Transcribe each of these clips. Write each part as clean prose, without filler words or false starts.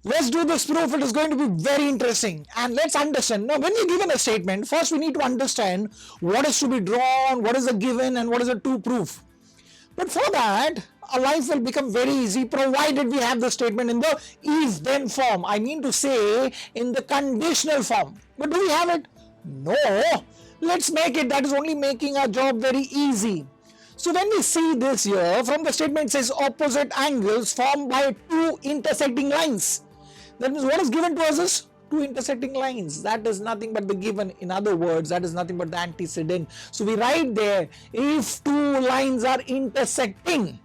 Let's do this proof. It is going to be very interesting. And let's understand. Now, when we're given a statement, first we need to understand what is to be drawn, what is a given, and what is a to proof. But for that, our life will become very easy provided we have the statement in the if-then form. I mean to say in the conditional form. But do we have it? No. Let's make it. That is only making our job very easy. So when we see this here, from the statement it says opposite angles formed by two intersecting lines. That means what is given to us is two intersecting lines. That is nothing but the given. In other words, that is nothing but the antecedent. So we write there, if two lines are intersecting,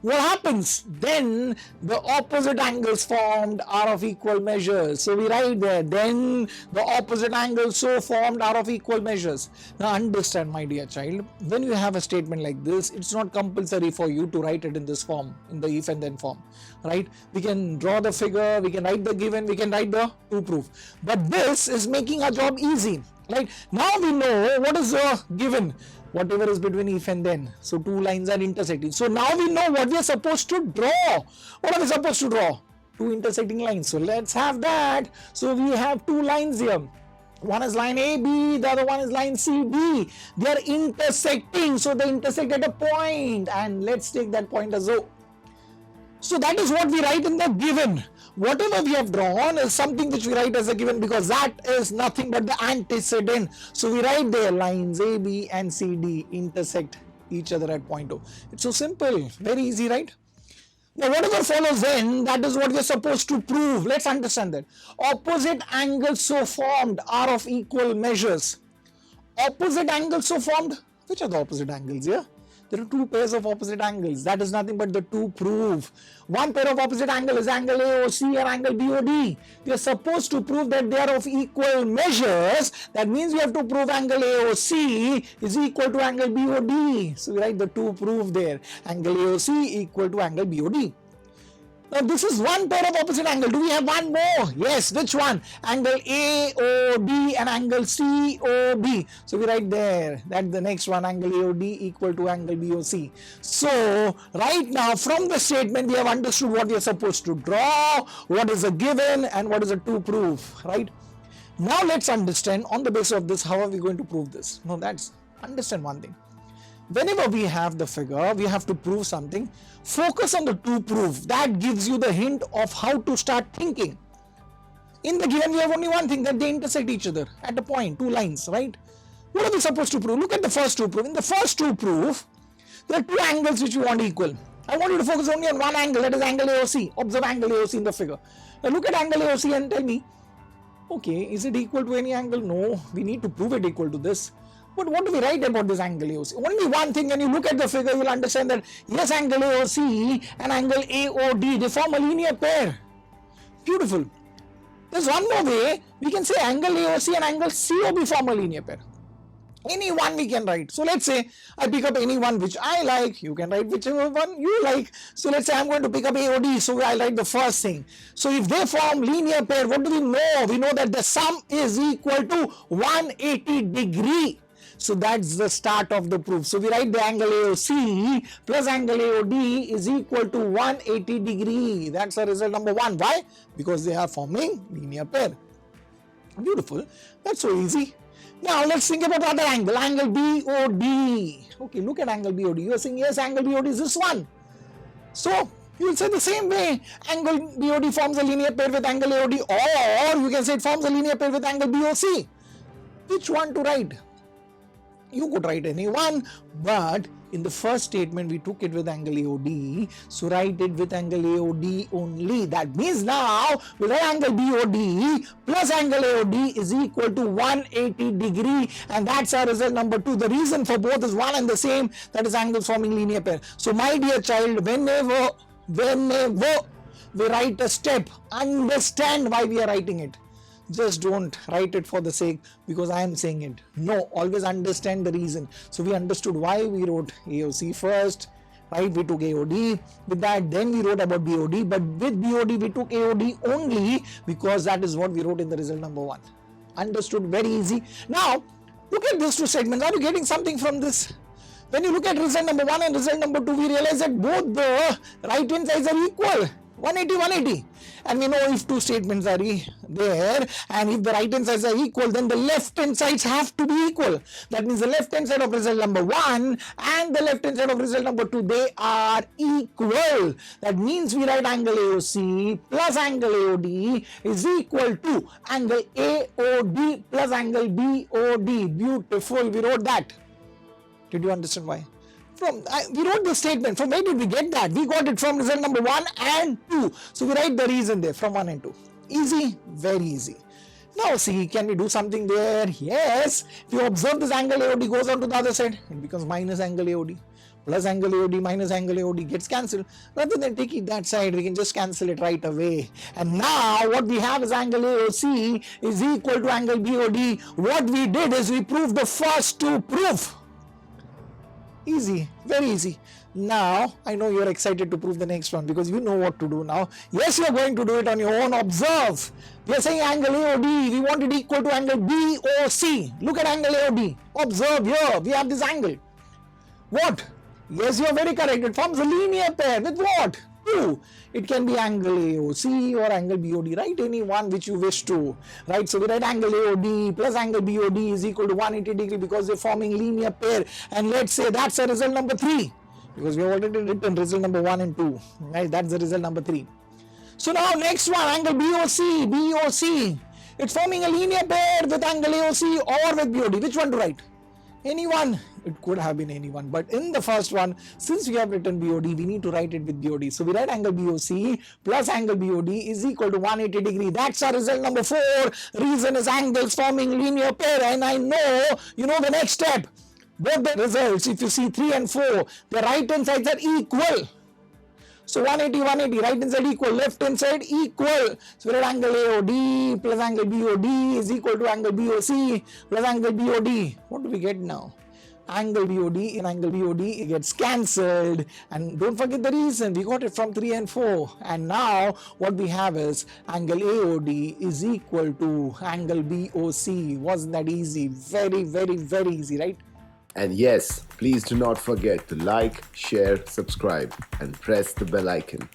what happens? Then the opposite angles formed are of equal measures. So we write there, then the opposite angles so formed are of equal measures. Now understand, my dear child, when you have a statement like this, it's not compulsory for you to write it in this form, in the if and then form, right? We can draw the figure, we can write the given, we can write the to proof. But this is making our job easy, right? Now we know what is the given. Whatever is between if and then. So two lines are intersecting. So now we know what we are supposed to draw. What are we supposed to draw? Two intersecting lines. So let's have that. So we have two lines here. One is line AB, the other one is line CD. They are intersecting. So they intersect at a point. And let's take that point as O. So that is what we write in the given. Whatever we have drawn is something which we write as a given because that is nothing but the antecedent. So we write there lines AB and CD intersect each other at point O. It's so simple, very easy, right? Now whatever follows then, that is what we are supposed to prove. Let's understand that. Opposite angles so formed are of equal measures. Opposite angles so formed, which are the opposite angles here? There are two pairs of opposite angles. That is nothing but the to prove. One pair of opposite angle is angle AOC and angle BOD. We are supposed to prove that they are of equal measures. That means we have to prove angle AOC is equal to angle BOD. So we write the to prove there. Angle AOC equal to angle BOD. Now this is one pair of opposite angle. Do we have one more? Yes. Which one? Angle AOD and angle COB. So we write there that the next one, angle AOD equal to angle BOC. So right now from the statement we have understood what we are supposed to draw, what is a given and what is a to prove, right? Now let's understand on the basis of this how are we going to prove this. Now that's understand one thing. Whenever we have the figure, we have to prove something. Focus on the to prove. That gives you the hint of how to start thinking. In the given, we have only one thing, that they intersect each other at a point, two lines, right? What are we supposed to prove? Look at the first to prove. In the first to prove, there are two angles which we want equal. I want you to focus only on one angle, that is angle AOC. Observe angle AOC in the figure. Now look at angle AOC and tell me, okay, is it equal to any angle? No, we need to prove it equal to this. But what do we write about this angle AOC? Only one thing, when you look at the figure, you will understand that yes, angle AOC and angle AOD, they form a linear pair. Beautiful. There's one more way. We can say angle AOC and angle COB form a linear pair. Any one we can write. So let's say I pick up any one which I like. You can write whichever one you like. So let's say I'm going to pick up AOD. So I'll write the first thing. So if they form linear pair, what do we know? We know that the sum is equal to 180 degree. So that's the start of the proof. So we write the angle AOC plus angle AOD is equal to 180 degree. That's the result number one. Why? Because they are forming linear pair. Beautiful. That's so easy. Now let's think about the other angle. Angle BOD. Okay, look at angle BOD. You are saying yes, angle BOD is this one. So you will say the same way. Angle BOD forms a linear pair with angle AOD, or you can say it forms a linear pair with angle BOC. Which one to write? You could write any one, but in the first statement we took it with angle AOD, so write it with angle AOD only. That means now we write angle BOD plus angle AOD is equal to 180 degree, and that's our result number two. The reason for both is one and the same, that is angles forming linear pair. So my dear child, whenever we write a step, understand why we are writing it. Just don't write it for the sake because I am saying it. No, always understand the reason. So we understood why we wrote AOC first, right? We took AOD. With that, then we wrote about BOD. But with BOD, we took AOD only because that is what we wrote in the result number one. Understood? Very easy. Now, look at these two segments. Are you getting something from this? When you look at result number 1 and result number 2, we realize that both the right hand sides are equal. 180, 180. And we know if two statements are there and if the right hand sides are equal, then the left hand sides have to be equal. That means the left hand side of result number 1 and the left hand side of result number 2, they are equal. That means we write angle AOC plus angle AOD is equal to angle AOD plus angle BOD. Beautiful, we wrote that. Did you understand why? We wrote the statement. From where did we get that? We got it from result number 1 and 2. So we write the reason there from 1 and 2. Easy, very easy. Now see, can we do something there? Yes. If you observe this angle AOD goes on to the other side, it becomes minus angle AOD. Plus angle AOD minus angle AOD gets cancelled. Rather than taking that side, we can just cancel it right away. And now what we have is angle AOC is equal to angle BOD. What we did is we proved the first two proof. Easy, very easy. Now, I know you are excited to prove the next one because you know what to do now. Yes, you are going to do it on your own. Observe. We are saying angle AOD. We want it equal to angle BOC. Look at angle AOD. Observe here. We have this angle. What? Yes, you are very correct. It forms a linear pair with what? 2. It can be angle AOC or angle BOD, right? Any one which you wish to, right? So we write angle AOD plus angle BOD is equal to 180 degree because they're forming linear pair. And let's say that's a result number 3 because we have already written result number 1 and 2, right? That's the result number 3. So now next one, angle BOC. It's forming a linear pair with angle AOC or with BOD. Which one to write? Anyone. It could have been anyone, but in the first one, since we have written BOD, we need to write it with BOD. So we write angle BOC plus angle BOD is equal to 180 degree. That's our result number 4. Reason is angles forming linear pair, and I know you know the next step. Both the results, if you see 3 and 4, the right hand sides are equal. So 180, 180, right hand side equal, left hand side equal. So we write angle AOD plus angle BOD is equal to angle BOC plus angle BOD. What do we get now? Angle BOD in angle BOD, it gets cancelled. And don't forget the reason, we got it from 3 and 4. And now what we have is angle AOD is equal to angle BOC. Wasn't that easy? Very, very, very easy, right? And yes, please do not forget to like, share, subscribe, and press the bell icon.